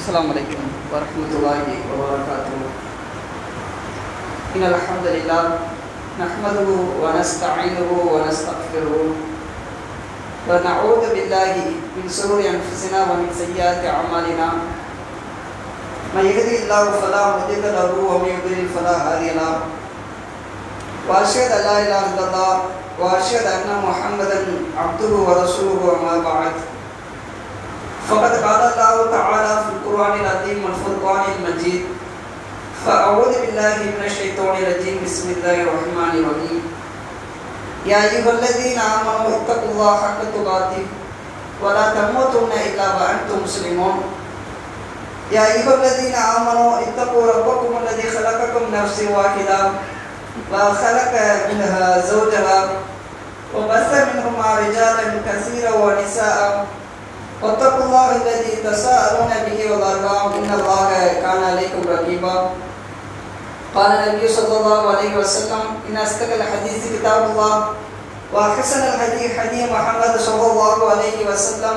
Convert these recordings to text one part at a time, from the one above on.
السلام عليكم ورحمة الله وبركاته. إن الحمد لله نحمده ونستعينه ونستغفره ونعوذ بالله من شرور أنفسنا ومن سيئات أعمالنا. من يهده الله فلا مضل له ومن يضلل فلا هادي له. وأشهد أن لا إله إلا الله وأشهد أن محمدا عبده ورسوله. أما بعد فقد قال الله تعالى في القرآن العظيم والفرقان المجيد: فأعوذ بالله من الشيطان الرجيم. بسم الله الرحمن الرحيم. يا أيها الذين آمنوا اتقوا الله حق تقاته ولا تموتن إلا وأنتم مسلمون. يا أيها الذين آمنوا اتقوا ربكم الذي خلقكم من نفس واحدة وخلق منها زوجها وبث منهما رجالا كثيرا ونساء واتقوا الله الذي تساءلون به والأرحام إن الله كان عليكم رقيبا. قال النبي صلى الله عليه وسلم: إن أصدق الحديث كتاب الله وأحسن الهدي هدي محمد صلى الله عليه وسلم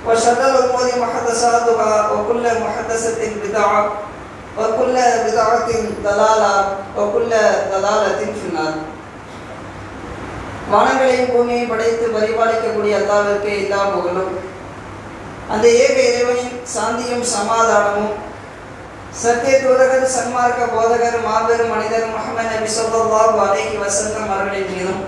وشر الأمور محدثاتها وكل محدثة بدعة وكل بدعة ضلالة وكل ضلالة في النار. வானங்களையும் பூமியையும் படைத்து பரிபாலிக்கக்கூடிய அல்லாஹ்விற்கு எல்லா புகழும். அந்த ஏக இறைவனின் சாந்தியும் சமாதானமும் சத்திய தூதகர் சன்மார்க்க போதகர் மாபெரும் மனிதர் முஹம்மது நபி ஸல்லல்லாஹு அலைஹி வஸல்லம் அவர்களின் மீதும்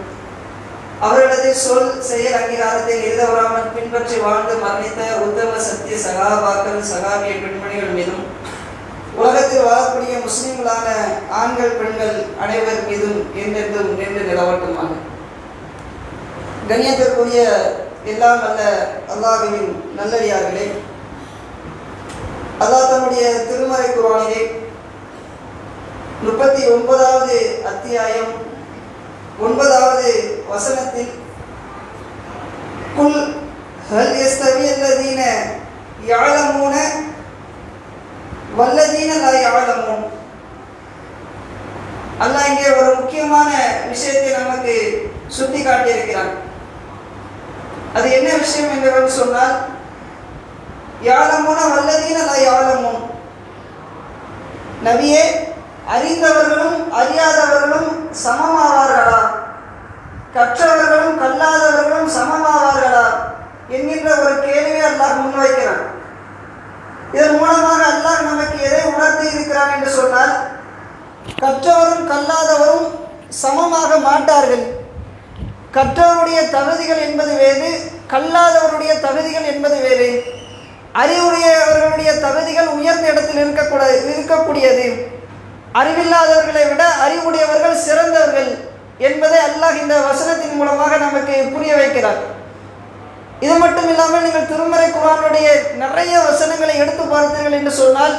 அவர்களது சொல் செயல் அங்கீகாரத்தை எழுதவராமல் பின்பற்றி வாழ்ந்து மரணித்த உத்தம சத்திய சகாபாக்கள் சகாபிய பெண்மணிகள் மீதும் உலகத்தில் வாழக்கூடிய முஸ்லிம்களான ஆண்கள் பெண்கள் அனைவர் மீதும் என்றென்றும் நின்று நிலவட்டுமாக. கண்ணியத்திற்குரிய எல்லாம் அல்ல அல்லாஹ்வின் நல்லடியார்களே, அல்லாஹ் தன்னுடைய திருமறை குர்ஆனிலே 39வது அத்தியாயம் 9வது வசனத்தில் குல் ஹல் யஸ்தவி அல்லதீன யஅலமூன வல்லதீன லா யஅலமூன். அல்லாஹ் இங்கே ஒரு முக்கியமான விஷயத்தை நமக்கு சுட்டி காட்டியிருக்கிறான். அது என்ன விஷயம் என்று சொன்னால், யாலமுன வல்லதீன லா யாலமுன். நபியே, அறிந்தவர்களும் அறியாதவர்களும் சமமாவார்களா? கற்றவர்களும் கல்லாதவர்களும் சமமாவார்களா என்கின்ற ஒரு கேள்வியை அல்லாஹ் முன்வைக்கிறான். இதன் மூலமாக அல்லாஹ் நமக்கு எதை உணர்த்தி இருக்கிறான் என்று சொன்னால், கற்றவரும் கல்லாதவரும் சமமாக மாட்டார்கள். கற்றவருடைய தகுதிகள் என்பது வேறு, கல்லாதவருடைய தகுதிகள் என்பது வேறு. அறிவுடையவர்களுடைய தகுதிகள் உயர்ந்த இடத்தில் இருக்கக்கூடியது. அறிவில்லாதவர்களை விட அறிவுடையவர்கள் சிறந்தவர்கள் என்பதை அல்லாஹ் இந்த வசனத்தின் மூலமாக நமக்கு புரிய வைக்கிறார். இது மட்டும் இல்லாமல் நீங்கள் திருமறை குர்ஆனுடைய நிறைய வசனங்களை எடுத்து பார்த்தீர்கள் என்று சொன்னால்,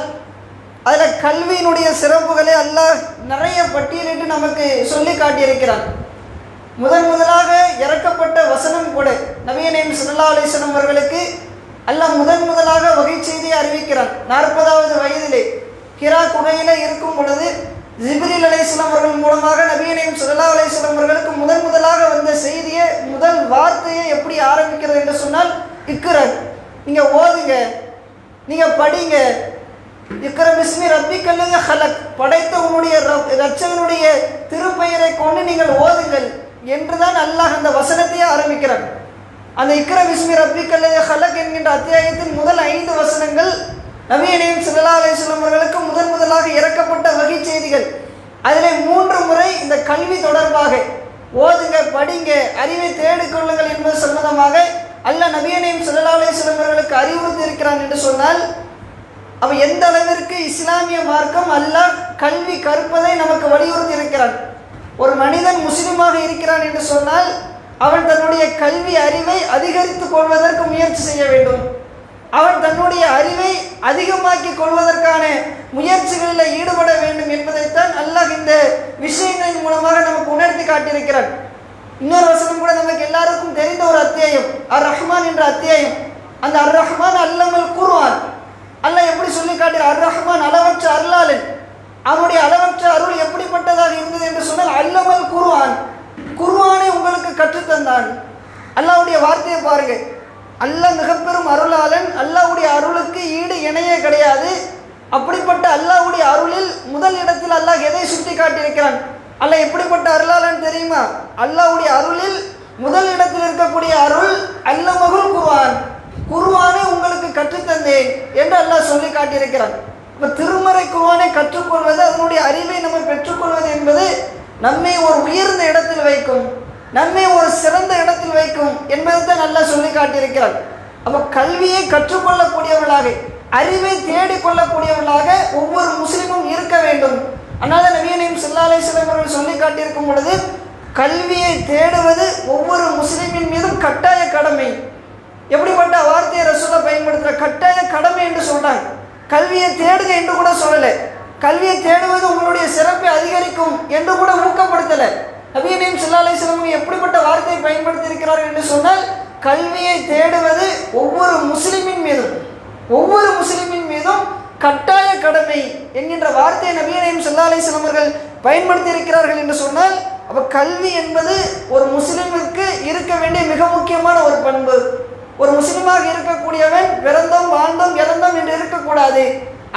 அதில் கல்வியினுடைய சிறப்புகளை அல்லாஹ் நிறைய பட்டியலிட்டு நமக்கு சொல்லி காட்டியிருக்கிறார். முதலாக இறக்கப்பட்ட வசனம் கூட நபியே நாயகம் ஸல்லல்லாஹு அலைஹி வஸல்லம் அவர்களுக்கு அல்லாஹ் முதலாக வகை செய்தியை அறிவிக்கிறான். 40வது வயதிலே ஹிரா குகையிலே இருக்கும் பொழுது ஜிப்ரீல் அலைஹிஸ்ஸலாம் அவர்கள் மூலமாக நபியே நாயகம் ஸல்லல்லாஹு அலைஹி வஸல்லம் அவர்களுக்கு முதலாக வந்த செய்தியை, முதல் வார்த்தையை எப்படி ஆரம்பிக்கிறது என்று சொன்னால், இக்ரா, நீங்க ஓதுங்க, நீங்க படிங்க. இக்ரா பிஸ்மி ரப்பிக்கல்லதி ஹலக், படைத்த உன்னுடைய இரட்சகனுடைய திருப்பெயரை கொண்டு நீங்கள் ஓதுங்கள் என்றுதான் அல்லாஹ் அந்த வசனத்தையே ஆரம்பிக்கிறான். அந்த இக்ரா பிஸ்மி ரப்பிக்கல்லதி ஹலக் என்கின்ற அத்தியாயத்தின் முதல் 5 வசனங்கள் நபியே நாயகம் ஸல்லல்லாஹு அலைஹி வஸல்லம் அவர்களுக்கு முதலாக இறக்கப்பட்ட வகை செய்திகள். அதிலே 3 முறை இந்த கல்வி தொடர்பாக ஓதுங்க, படிங்க, அறிவை தேடிக்கொள்ளுங்கள் என்பது சம்பந்தமாக அல்லாஹ் நபியே நாயகம் ஸல்லல்லாஹு அலைஹி வஸல்லம் அவர்களுக்கு அறிவுறுத்தி இருக்கிறான் என்று சொன்னால், அவ எந்த அளவிற்கு இஸ்லாமிய மார்க்கம் அல்லாஹ் கல்வி கற்பதை நமக்கு வலியுறுத்தி இருக்கிறான். ஒரு மனிதன் முஸ்லிமாக இருக்கிறான் என்று சொன்னால், அவன் தன்னுடைய கல்வி அறிவை அதிகரித்துக் கொள்வதற்கு முயற்சி செய்ய வேண்டும். அவன் தன்னுடைய அறிவை அதிகமாக்கிக் கொள்வதற்கான முயற்சிகளில் ஈடுபட வேண்டும் என்பதைத்தான் அல்லாஹ் இந்த விஷயங்களின் மூலமாக நமக்கு உணர்த்தி காட்டியிருக்கிறான். இன்னொரு வசனம் கூட நமக்கு எல்லாருக்கும் தெரிந்த ஒரு அத்தியாயம், அர் ரஹ்மான் என்ற அத்தியாயம். அந்த அர் ரஹ்மான் அல்லமல் குர்ஆன். அல்லாஹ் எப்படி சொல்லி காட்டுகிறார்? அர் ரஹ்மான் அளவற்ற அருளாளன். அவனுடைய அளவற்ற அருள் எப்படிப்பட்டதாக இருந்தது என்று சொன்னால், அல்லமல் குர்ஆன், குர்ஆனை உங்களுக்கு கற்றுத்தந்தான். அல்லாஹ்வுடைய வார்த்தையை பாருங்க. அல்லாஹ் மிக பெரும் அருளாளன், அல்லாஹ்வுடைய அருளுக்கு ஈடு இணையே கிடையாது. அப்படிப்பட்ட அல்லாஹ்வுடைய அருளில் முதல் இடத்தில் அல்லாஹ் எதை சுட்டி காட்டியிருக்கிறான்? அல்லாஹ் எப்படிப்பட்ட அருளாளன் தெரியுமா? அல்லாஹ்வுடைய அருளில் முதல் இடத்தில் இருக்கக்கூடிய அருள் அல்லமகுல் குர்ஆன், குர்ஆனை உங்களுக்கு கற்றுத்தந்தேன் என்று அல்லாஹ் சொல்லி காட்டியிருக்கிறான். இப்போ திருமறை குர்ஆனை கற்றுக்கொள்வது, அதனுடைய அறிவை நம்ம பெற்றுக்கொள்வது என்பது நம்மை ஒரு உயர்ந்த இடத்தில் வைக்கும், நம்மை ஒரு சிறந்த இடத்தில் வைக்கும் என்பதை தான் அல்லாஹ் சொல்லி காட்டியிருக்கிறான். அப்போ கல்வியை கற்றுக்கொள்ளக்கூடியவர்களாக, அறிவை தேடிக்கொள்ளக்கூடியவர்களாக ஒவ்வொரு முஸ்லிமும் இருக்க வேண்டும். அதனால நபியே நாயகம் ஸல்லல்லாஹு அலைஹி வஸல்லம் அவர்கள் சொல்லி காட்டியிருக்கும் பொழுது, கல்வியை தேடுவது ஒவ்வொரு முஸ்லிமின் மீதும் கட்டாய கடமை. எப்படிப்பட்ட வார்த்தையை ரசூலுல்லாஹ் பயன்படுத்துகிற, கட்டாய கடமை என்று சொல்றாங்க. கல்வியை தேடுக என்று கூட சொல்லலை. கல்வியை தேடுவது உங்களுடைய சிறப்பை அதிகரிக்கும் என்று கூட ஊக்கப்படுத்தலை. நபியே நாயகம் ஸல்லல்லாஹு அலைஹி வஸல்லம் எப்படிப்பட்ட வார்த்தையை பயன்படுத்தி இருக்கிறார்கள் என்று சொன்னால், கல்வியை தேடுவது ஒவ்வொரு முஸ்லிமின் மீதும் கட்டாய கடமை என்கின்ற வார்த்தையை நபியே நாயகம் ஸல்லல்லாஹு அலைஹி வஸல்லம் அவர்கள் பயன்படுத்தி இருக்கிறார்கள் என்று சொன்னால், அப்போ கல்வி என்பது ஒரு முஸ்லிமிற்கு இருக்க வேண்டிய மிக முக்கியமான ஒரு பண்பு. ஒரு முஸ்லிமாக இருக்கக்கூடியவன் பிறந்தோம் வாழ்ந்தோம் இறந்தோம் என்று இருக்கக்கூடாது.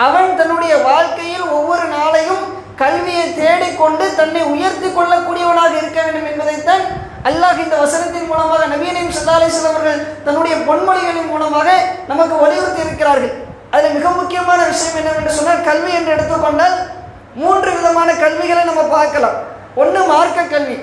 அவன் தன்னுடைய வாழ்க்கையில் ஒவ்வொரு நாளையும் கல்வியை தேடிக்கொண்டு தன்னை உயர்த்தி கொள்ளக்கூடியவனாக இருக்க வேண்டும் என்பதைத்தான் அல்லாஹ் இந்த வசனத்தின் மூலமாக, நபியே நாயகம் ஸல்லல்லாஹு அலைஹி வஸல்லம் அவர்கள் தன்னுடைய பொன்மொழிகளின் மூலமாக நமக்கு வலியுறுத்தி இருக்கிறார்கள். அதில் மிக முக்கியமான விஷயம் என்னவென்று சொன்னால், கல்வி என்று எடுத்துக்கொண்டால் 3 விதமான கல்விகளை நம்ம பார்க்கலாம். ஒன்று மார்க்க கல்வி.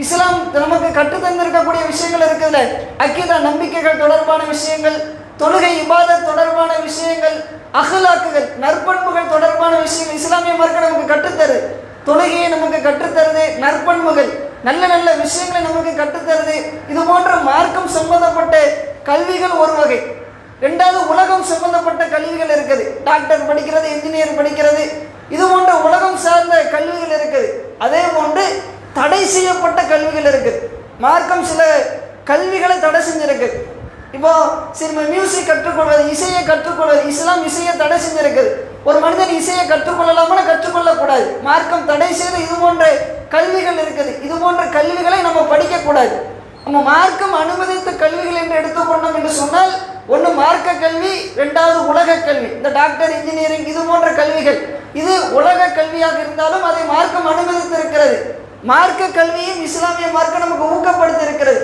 இஸ்லாம் நமக்கு கற்றுத்தந்திருக்கக்கூடிய விஷயங்கள் இருக்குதுல்ல, அக்கீதா நம்பிக்கைகள் தொடர்பான விஷயங்கள், தொழுகை இபாதத் தொடர்பான விஷயங்கள், அஹ்லாக்குகள் நற்பண்புகள் தொடர்பான விஷயங்கள் இஸ்லாமிய மார்க்கம் நமக்கு கற்றுத்தருது. தொழுகையை நமக்கு கற்றுத்தருது, நற்பண்புகள் நல்ல நல்ல விஷயங்களை நமக்கு கற்றுத்தருது. இது போன்ற மார்க்கம் சம்பந்தப்பட்ட கல்விகள் ஒரு வகை. ரெண்டாவது உலகம் சம்பந்தப்பட்ட கல்விகள் இருக்குது. டாக்டர் படிக்கிறது, இன்ஜினியர் படிக்கிறது, இது போன்ற உலகம் சார்ந்த கல்விகள் இருக்குது. அதே போன்று தடை செய்யப்பட்ட கல்விகள் இருக்குது. மார்க்கம் சில கல்விகளை தடை செஞ்சிருக்கு. இப்போ சினிமா மியூசிக் கற்றுக்கொள்வது, இசையை கற்றுக்கொள்வது, இஸ்லாம் இசையை தடை செஞ்சிருக்குது. ஒரு மனிதன் இசையை கற்றுக்கொள்ளலாமா? கற்றுக்கொள்ளக்கூடாது. மார்க்கம் தடை செய்த இது போன்ற கல்விகள் இருக்குது. இது போன்ற கல்விகளை நம்ம படிக்கக்கூடாது. நம்ம மார்க்கம் அனுமதித்த கல்விகள் என்று எடுத்துக்கொண்டோம் என்று சொன்னால், ஒன்று மார்க்க கல்வி, ரெண்டாவது உலக கல்வி. இந்த டாக்டர், இன்ஜினியரிங் இது போன்ற கல்விகள் இது உலக கல்வியாக இருந்தாலும் அதை மார்க்கம் அனுமதித்திருக்கிறது. மார்க்க கல்வியும் இஸ்லாமிய மார்க்கம் நமக்கு ஊக்கப்படுத்தி இருக்கிறது.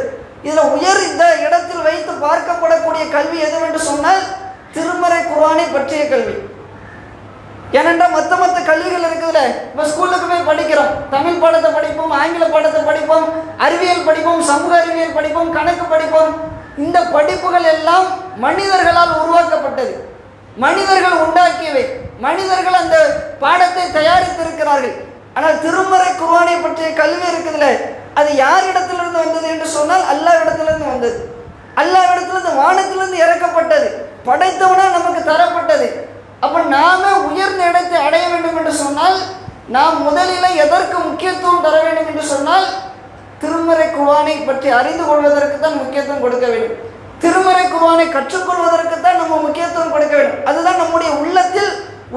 இதில் உயர் இந்த இடத்தில் வைத்து பார்க்கப்படக்கூடிய கல்வி எதுவென்று சொன்னால், திருமறை குர்ஆனை பற்றிய கல்வி. ஏனென்றால் மற்ற கல்விகள் இருக்குதுல்ல, இப்போ ஸ்கூலுக்கு போய் படிக்கிறோம், தமிழ் பாடத்தை படிப்போம், ஆங்கில பாடத்தை படிப்போம், அறிவியல் படிப்போம், சமூக அறிவியல் படிப்போம், கணக்கு படிப்போம். இந்த படிப்புகள் எல்லாம் மனிதர்களால் உருவாக்கப்பட்டது, மனிதர்கள் உண்டாக்கியவை, மனிதர்கள் அந்த பாடத்தை தயாரித்திருக்கிறார்கள். ஆனால் திருமறை குர்ஆனை பற்றிய கல்வி இருக்குதுல்ல, அது யார் இடத்திலிருந்து வந்தது என்று சொன்னால் அல்லாஹ் இடத்திலிருந்து வந்தது. அல்லாஹ் இடத்திலிருந்து, வானத்திலிருந்து இறக்கப்பட்டது, படைத்தவனால் நமக்கு தரப்பட்டது. அப்போ நாம உயர்ந்த இடத்தை அடைய வேண்டும் என்று சொன்னால், நாம் முதலில் எதற்கு முக்கியத்துவம் தர வேண்டும் என்று சொன்னால், திருமறை குர்ஆனை பற்றி அறிந்து கொள்வதற்கு தான் முக்கியத்துவம் கொடுக்க வேண்டும். திருமறை குர்ஆனை கற்றுக்கொள்வதற்கு தான் நம்ம முக்கியத்துவம் கொடுக்க வேண்டும். அதுதான் நம்முடைய உள்ளத்தில்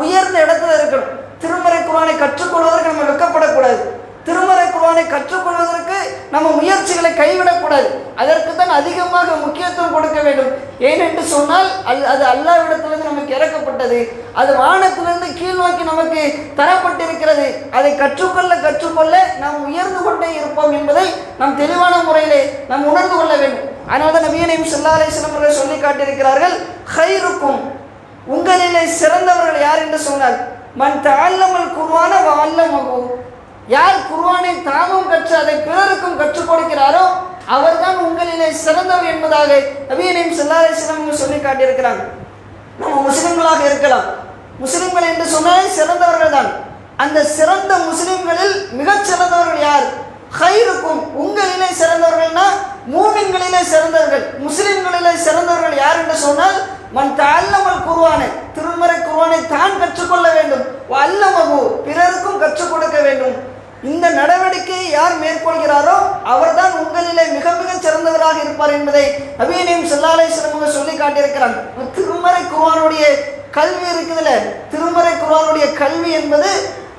உயர்ந்த இடத்துல இருக்கணும். திருமறை குர்ஆனை கற்றுக்கொள்வதற்கு நம்ம வெட்கப்படக்கூடாது. திருமறை குர்ஆனை கற்றுக்கொள்வதற்கு நம்ம முயற்சிகளை கைவிடக்கூடாது. அதற்கு தான் அதிகமாக முக்கியத்துவம் கொடுக்க வேண்டும். ஏனென்று சொன்னால் அது அல்லாஹ்விடத்திலிருந்து நமக்கு இறக்கப்பட்டது, அது வானத்திலிருந்து கீழ் நோக்கி நமக்கு தரப்பட்டிருக்கிறது. அதை கற்றுக்கொள்ள நாம் உயர்ந்து கொண்டே இருப்போம் என்பதை நாம் தெளிவான முறையிலே நாம் உணர்ந்து கொள்ள வேண்டும். அதனால தான் நபியே நாயகம் ஸல்லல்லாஹு அலைஹி வஸல்லம் அவர்கள் சொல்லி காட்டியிருக்கிறார்கள், ஹைருக்கும் உங்களிலே சிறந்தவர்கள் யார் என்று சொன்னால், மன் தஅல்லமல் குர்ஆன வ அல்லமஹு, யார் குர்ஆனை தாமும் கற்று அதை பிறருக்கும் கற்றுக் கொடுக்கிறாரோ அவர்தான் உங்களிலே சிறந்தவர் என்பதாக நபியே நாயகம் ஸல்லல்லாஹு அலைஹி வஸல்லம் சொல்லி காட்டியிருக்கிறாங்க. நம்ம முஸ்லிம்களாக இருக்கலாம், முஸ்லிம்கள் என்று சொன்னாலே சிறந்தவர்கள் தான். அந்த சிறந்த முஸ்லிம்களில் மிகச் சிறந்தவர்கள் யார்? ஹைருக்கும் உங்களிலே சிறந்தவர்கள்னா மூமின்களிலே சிறந்தவர்கள், முஸ்லிம்களிலே சிறந்தவர்கள் யார் என்று சொன்னால், மன் தஅல்லமல் குர்ஆன, திருமறை குர்ஆனை தான் கற்றுக்கொள்ள வேண்டும், அல்லமஹு பிறருக்கும் கற்றுக் கொடுக்க வேண்டும். இந்த நடவடிக்கையை யார் மேற்கொள்கிறாரோ அவர்தான் உங்களிலே மிக மிக சிறந்தவராக இருப்பார் என்பதை நபியே நாயகம் ஸல்லல்லாஹு அலைஹி வஸல்லம் சொல்லி காட்டியிருக்கிறாங்க. திருமறை குர்ஆனுடைய கல்வி இருக்குதுல்ல, திருமறை குர்ஆனுடைய கல்வி என்பது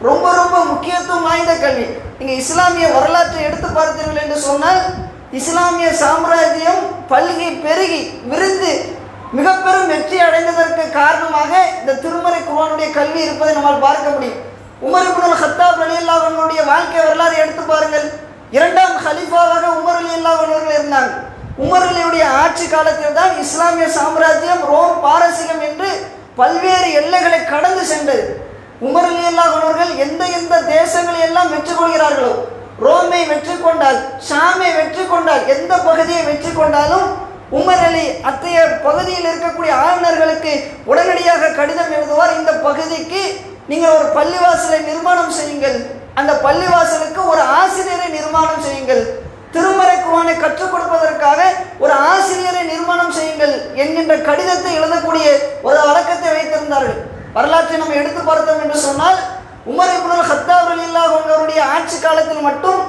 ரொம்ப ரொம்ப முக்கியத்துவம் வாய்ந்த கல்வி. நீங்கள் இஸ்லாமிய வரலாற்றை எடுத்து பார்த்தீர்கள் என்று சொன்னால், இஸ்லாமிய சாம்ராஜ்யம் பல்கி பெருகி விரிந்து மிக பெரும் வெற்றி அடைந்ததற்கு காரணமாக இந்த திருமறை குர்ஆனுடைய கல்வி இருப்பதை நம்மால் பார்க்க முடியும். உமர் இப்னுல் கத்தாப் ரலியல்லாஹு அன்ஹுடைய வாழ்க்கை வரலாறு எடுத்து பாருங்கள். இரண்டாம் ஹலீஃபாவாக உமர் ரலியல்லாஹு அன்ஹு அவர்கள் இருந்தாங்க. உமர் அலியுடைய ஆட்சி காலத்தில் தான் இஸ்லாமிய சாம்ராஜ்யம் ரோம் பாரசீகம் என்று பல்வேறு எல்லைகளை கடந்து சென்றது. உமர் ரலியல்லாஹு அன்ஹு அவர்கள் எந்த எந்த தேசங்களை எல்லாம் வெற்றி கொள்கிறார்களோ, ரோமை வெற்றி கொண்டால், ஷாமை வெற்றி கொண்டால், எந்த பகுதியை வெற்றி கொண்டாலும் உமர் அலி அத்தைய பகுதியில் இருக்கக்கூடிய ஆளுநர்களுக்கு உடனடியாக கடிதம் எழுதுவார். இந்த பகுதிக்கு நீங்கள் ஒரு பள்ளிவாசலை நிர்மாணம் செய்யுங்கள், அந்த பள்ளிவாசலுக்கு ஒரு ஆசிரியரை நிர்மாணம் செய்யுங்கள், திருமறை குர்ஆனை கற்றுக் கொடுப்பதற்காக ஒரு ஆசிரியரை நிர்மாணம் செய்யுங்கள் என்கின்ற கடிதத்தை எழுதக்கூடிய ஒரு வழக்கத்தை வைத்திருந்தார்கள். வரலாற்றை நம்ம எடுத்து பார்த்தோம் என்று சொன்னால், உமர் இப்னுல் கத்தாப் ரலியல்லாஹு அன்ஹு அவருடைய ஆட்சி காலத்தில் மட்டும்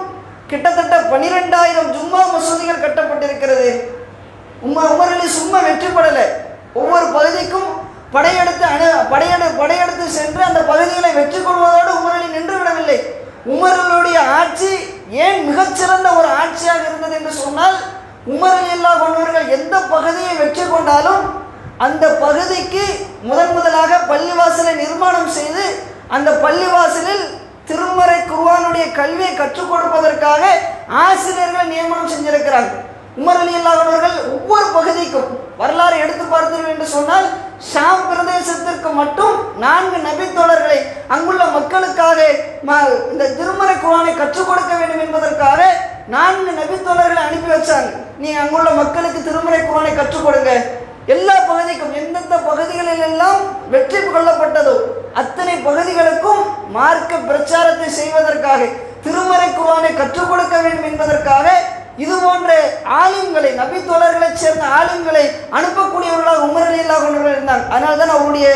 கிட்டத்தட்ட 12,000 ஜும்மா மசூதிகள் கட்டப்பட்டிருக்கிறது. உமர் அலி சும்மா வெற்றி பெறலை. ஒவ்வொரு பகுதிக்கும் படையெடுத்து சென்று அந்த பகுதிகளை வெற்றி கொள்வதோடு உமர் அலி நின்று விடவில்லை. உமர் அலியுடைய ஆட்சி ஏன் மிகச்சிறந்த ஒரு ஆட்சியாக இருந்தது என்று சொன்னால், உமர் ரலியல்லாஹு அன்ஹு அவர்கள் எந்த பகுதியை வெற்றி கொண்டாலும் அந்த பகுதிக்கு முதலாக பள்ளிவாசலை நிர்மாணம் செய்து அந்த பள்ளிவாசலில் திருமறை குர்ஆனுடைய கல்வியை கற்றுக் கொடுப்பதற்காக ஆசிரியர்களை நியமனம் செஞ்சிருக்கிறாங்க. உமர் ரலியல்லாஹு அன்ஹு அவர்கள் ஒவ்வொரு பகுதிக்கும் வரலாறு எடுத்து பார்த்தீர்கள் என்று சொன்னால், ஷாம் பிரதேசத்திற்கு மட்டும் 4 நபித்தோழர்களை அங்குள்ள மக்களுக்காக இந்த திருமறை குர்ஆனை கற்றுக் கொடுக்க வேண்டும் என்பதற்காக 4 நபித்தோழர்களை அனுப்பி வச்சாங்க. நீ அங்குள்ள மக்களுக்கு திருமறை குர்ஆனை கற்றுக் கொடுங்க. எல்லா பகுதிக்கும் எந்தெந்த பகுதிகளில் எல்லாம் வெற்றி கொள்ளப்பட்டதோ அத்தனை பகுதிகளுக்கும் மார்க்க பிரச்சாரத்தை செய்வதற்காக, திருமறை குர்ஆனை கற்றுக் கொடுக்க வேண்டும் என்பதற்காக இது போன்ற ஆலிம்களை, நபித்தோழர்களை சேர்ந்த ஆலிம்களை அனுப்பக்கூடியவர்களாக உமர் ரலியல்லாஹு அன்ஹு இருந்தாங்க. அதனால தான் அவருடைய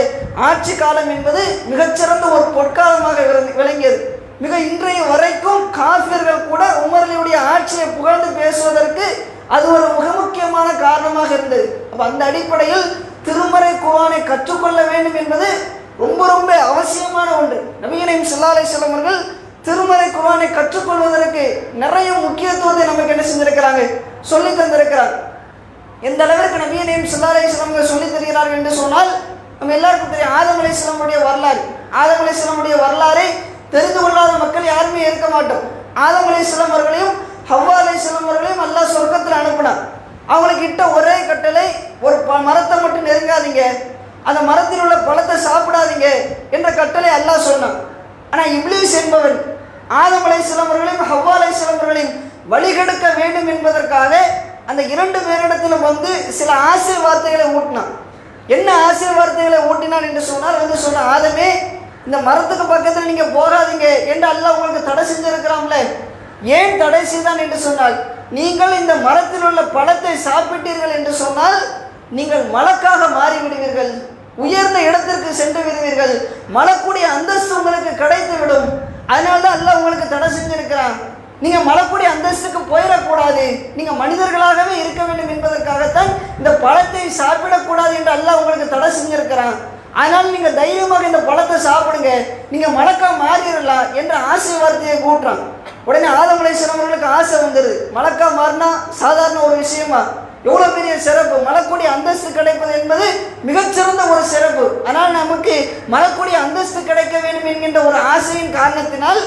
ஆட்சி காலம் என்பது மிகச்சிறந்த ஒரு பொற்காலமாக விளங்கியது. மிக இன்றைய வரைக்கும் காஃபிர்கள் கூட உமர் அலியுடைய ஆட்சியை புகழ்ந்து பேசுவதற்கு அது ஒரு மிக முக்கியமான காரணமாக இருந்தது. அப்போ அந்த அடிப்படையில் திருமறை குர்ஆனை கற்றுக்கொள்ள வேண்டும் என்பது ரொம்ப ரொம்ப அவசியமான ஒன்று. நபிகள் நாயகம் ஸல்லல்லாஹு அலைஹி வஸல்லம் அவர்கள் திருமறை குர்ஆனை கற்றுக்கொள்வதற்கு நிறைய முக்கியத்துவத்தை நமக்கு என்ன செஞ்சிருக்கிறாங்க, சொல்லி தந்திருக்கிறாங்க. எந்த அளவிற்கு நபிகள் நாயகம் ஸல்லல்லாஹு அலைஹி வஸல்லம் சொல்லி தருகிறார்கள் என்று சொன்னால், நம்ம எல்லாருக்கும் தெரியும் ஆதம் அலைஹிஸ்ஸலாமுடைய வரலாறு. ஆதம் அலைஹிஸ்ஸலாமுடைய வரலாறை தெரிந்து கொள்ளாத மக்கள் யாருமே இருக்க மாட்டோம். ஆதம் அலைஹிஸ்ஸலாம் அவர்களையும் ஹவ்வா அலைஹிஸ்ஸலாம் அவர்களையும் அல்லாஹ் சொர்க்கத்தில் அனுப்பினார். அவங்களுக்கு இட்ட ஒரே கட்டளை, ஒரு மரத்தை மட்டும் நெருங்காதீங்க, அந்த மரத்தில் உள்ள பழத்தை சாப்பிடாதீங்க என்ற கட்டளை அல்லாஹ் சொன்னான். ஆனால் இப்லீஸ் என்பவன் ஆதம் அலைஹிஸ்ஸலாம் அவர்களையும் ஹவ்வா அலைஹிஸ்ஸலாம் அவர்களையும் வழிகெடுக்க வேண்டும் என்பதற்காக அந்த 2 பேரிடத்திலும் சில ஆசை வார்த்தைகளை ஊட்டினான். என்ன ஆசை வார்த்தைகளை ஊட்டினான் என்று சொன்னால், சொன்ன ஆதமே, இந்த மரத்துக்கு பக்கத்தில் நீங்கள் போகாதீங்க என்று அல்லாஹ் உங்களுக்கு தடை செஞ்சிருக்கிறான்ல. ஏன் தடை செய்தான் என்று சொன்னால், நீங்கள் இந்த மரத்தில் உள்ள பழத்தை சாப்பிட்டீர்கள் என்று சொன்னால் நீங்கள் மலக்காக மாறிவிடுவீர்கள், உயர்ந்த இடத்திற்கு சென்று விடுவீர்கள், மலக்குடைய அந்தஸ்து உங்களுக்கு கிடைத்துவிடும். அதனால்தான் அல்லாஹ் உங்களுக்கு தடை செஞ்சிருக்கிறான். நீங்கள் மலக்குடைய அந்தஸ்துக்கு போயிடக்கூடாது, நீங்கள் மனிதர்களாகவே இருக்க வேண்டும் என்பதற்காகத்தான் இந்த பழத்தை சாப்பிடக்கூடாது என்று அல்லாஹ் உங்களுக்கு தடை செஞ்சிருக்கிறான். அதனால் நீங்கள் தைரியமாக இந்த பழத்தை சாப்பிடுங்க, நீங்கள் மலக்கா மாறிடலாம் என்ற ஆசை வார்த்தையை கூட்டுறான். உடனே ஆதம் அலைஹிஸ்ஸலாம் அவர்களுக்கு ஆசை வந்துடுது. மலக்கா மாறினா சாதாரண ஒரு விஷயமா, எவ்வளோ பெரிய சிறப்பு, மலக்குடைய அந்தஸ்து கிடைப்பது என்பது மிகச்சிறந்த ஒரு சிறப்பு. ஆனால் நமக்கு மலக்குடைய அந்தஸ்து கிடைக்க வேண்டும் என்கின்ற ஒரு ஆசையின் காரணத்தினால்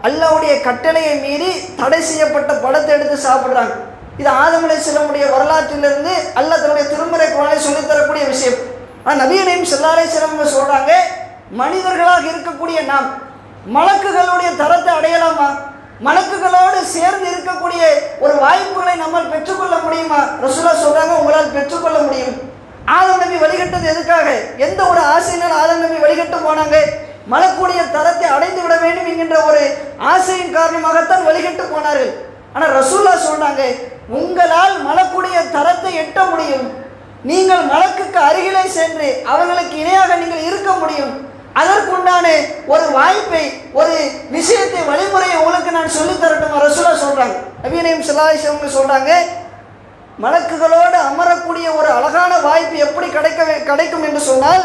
அல்லாஹ்வுடைய கட்டளையை மீறி தடை செய்யப்பட்ட பழத்தை எடுத்து சாப்பிட்றாங்க. இது ஆதம் அலைஹிஸ்ஸலாமுடைய வரலாற்றிலிருந்து அல்லாஹ் தன்னுடைய திருமறை குர்ஆனில் சொல்லித்தரக்கூடிய விஷயம். ஆனால் நபிகள் நாயகம் ஸல்லல்லாஹு அலைஹி வஸல்லம் சொல்கிறாங்க, மனிதர்களாக இருக்கக்கூடிய நாம் மலக்குகளுடைய தரத்தை அடையலாமா? மலக்குகளோடு சேர்ந்து இருக்கக்கூடிய ஒரு வாய்ப்புகளை நம்மால் பெற்றுக்கொள்ள முடியுமா? ரசூலுல்லாஹ் சொல்றாங்க, உங்களால் பெற்றுக்கொள்ள முடியும். ஆதம் நபி வழிகட்டது எதுக்காக? எந்த ஒரு ஆசையினால் ஆதம் நபி வழிகட்டு போனாங்க? மலக்குடைய தரத்தை அடைந்து விட வேண்டும் என்கின்ற ஒரு ஆசையின் காரணமாகத்தான் வழிகட்டு போனார்கள். ஆனால் ரசூலுல்லாஹ் சொல்றாங்க, உங்களால் மலக்குடைய தரத்தை எட்ட முடியும், நீங்கள் மலக்குக்கு அருகிலே சென்று அவர்களுக்கு இணையாக நீங்கள் இருக்க முடியும். அதற்குண்டான ஒரு வாய்ப்பை, ஒரு விஷயத்தை, வழிமுறையை உங்களுக்கு நான் சொல்லித் தரட்டும் ரசூலுல்லாஹ் சொல்றாங்க. நபிகள் நாயகம் ஸல்லல்லாஹு அலைஹி வஸல்லம் சொல்றாங்க, மலக்குகளோடு அமரக்கூடிய ஒரு அழகான வாய்ப்பு எப்படி கிடைக்கும் என்று சொன்னால்,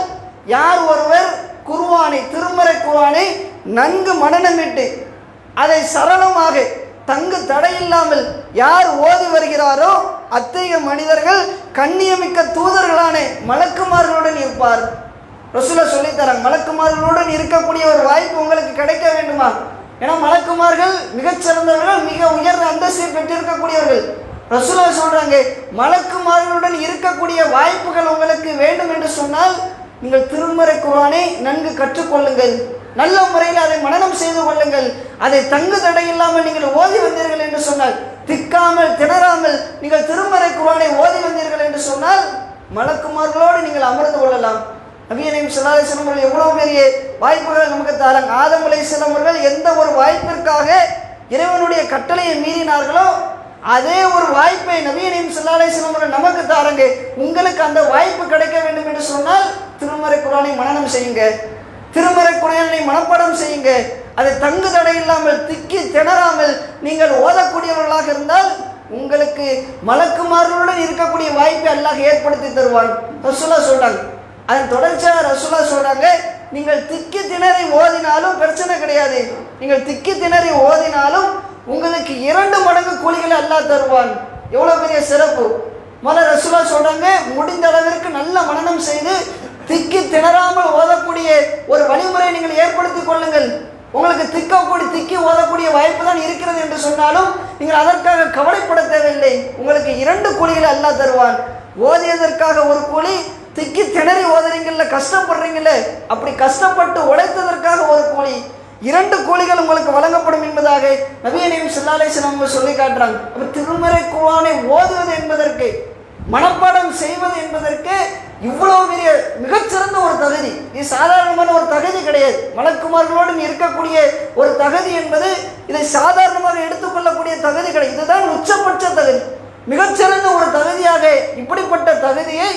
யார் ஒருவர் குர்ஆனை, திருமறை குர்ஆனை நன்கு மனனமிட்டு அதை சரளமாக தங்கு தடையில்லாமல் யார் ஓதி வருகிறாரோ அத்தகைய மனிதர்கள் கண்ணியமிக்க தூதர்களான மலக்குமார்களுடன் இருப்பார். ரசூலா சொல்லித்தராங்க, மலக்குமார்களுடன் இருக்கக்கூடிய ஒரு வாய்ப்பு உங்களுக்கு கிடைக்க வேண்டுமா? ஏன்னா மலக்குமார்கள் மிகச்சிறந்தவர்கள், மிக உயர்ந்த அந்தஸ்தை பெற்றிருக்கக்கூடியவர்கள். ரசூலா சொல்றாங்க, மலக்குமார்களுடன் இருக்கக்கூடிய வாய்ப்புகள் உங்களுக்கு வேண்டும் என்று சொன்னால் நீங்கள் திருமறை குர்ஆனை நன்கு கற்றுக்கொள்ளுங்கள், நல்ல முறையில் அதை மனனம் செய்து கொள்ளுங்கள். அதை தங்கு தடை இல்லாமல் நீங்கள் ஓதி வந்தீர்கள் என்று சொன்னால், திக்காமல் திணறாமல் நீங்கள் திருமறை குர்ஆனை ஓதி வந்தீர்கள் என்று சொன்னால் மலக்குமார்களோடு நீங்கள் அமர்ந்து கொள்ளலாம். நபி ஸல்லல்லாஹு அலைஹி வஸல்லம் அவர்கள் எவ்வளவு பெரிய வாய்ப்புகள் நமக்கு தராங்க. ஆதம் அலைஹிஸ்ஸலாம் அவர்கள் எந்த ஒரு வாய்ப்பிற்காக இறைவனுடைய கட்டளையை மீறினார்களோ அதே ஒரு வாய்ப்பை நபி ஸல்லல்லாஹு அலைஹி வஸல்லம் அவர்கள் நமக்கு தாராங்க. உங்களுக்கு அந்த வாய்ப்பு கிடைக்க வேண்டும் என்று சொன்னால் திருமறை குர்ஆனை மனனம் செய்யுங்க, திருமறை குர்ஆனை மனப்பாடம் செய்யுங்க. அதை தங்கு தடை இல்லாமல் திக்கி திணறாமல் நீங்கள் ஓதக்கூடியவர்களாக இருந்தால் உங்களுக்கு மலக்குமார்களுடன் இருக்கக்கூடிய வாய்ப்பை அல்லாஹ் ஏற்படுத்தி தருவான். ரசூலா சொல்றாங்க. அதன் தொடர்ச்சியாக ரசூலா சொல்றாங்க, நீங்கள் திக்கி திணறி ஓதினாலும் பிரச்சனை கிடையாது. நீங்கள் திக்கி திணறி ஓதினாலும் உங்களுக்கு 2 மடங்கு கூலிகளை அல்லாஹ் தருவான். எவ்வளவு பெரிய சிறப்பு! முதல்ல ரசூலா சொல்றாங்க, முடிந்த அளவிற்கு நல்ல மனனம் செய்து திக்கி திணறாமல் ஓதக்கூடிய ஒரு வழிமுறை நீங்கள் ஏற்படுத்திக் கொள்ளுங்கள். உங்களுக்கு திக்கி ஓதக்கூடிய வாய்ப்பு தான் இருக்கிறது என்று சொன்னாலும் நீங்கள் அதற்காக கவலைப்பட தேவையில்லை. உங்களுக்கு 2 கூலிகளை அல்லாஹ் தருவான். ஓதியதற்காக ஒரு கூலி, திக்கி திணறி ஓதுறீங்கல்ல, கஷ்டப்படுறீங்கல்ல, அப்படி கஷ்டப்பட்டு உழைத்ததற்காக ஒரு கூலி, 2 கூலிகள் உங்களுக்கு வழங்கப்படும் என்பதாக நபி ஸல்லல்லாஹு அலைஹி வஸல்லம் சொல்லி காட்டுறாங்க. அப்ப திருமறை குர்ஆனை ஓதுவது என்பதற்கு, மனப்பாடம் செய்வது என்பதற்கு இவ்வளவு பெரிய மிகச்சிறந்த ஒரு தகுதி. இது சாதாரணமான ஒரு தகுதி கிடையாது. மலக்குமார்களோடு இருக்கக்கூடிய ஒரு தகுதி என்பது இதை சாதாரணமாக எடுத்துக்கொள்ளக்கூடிய தகுதி கிடையாது. இதுதான் உச்சபட்ச தகுதி, மிகச்சிறந்த ஒரு தகுதியாக. இப்படிப்பட்ட தகுதியை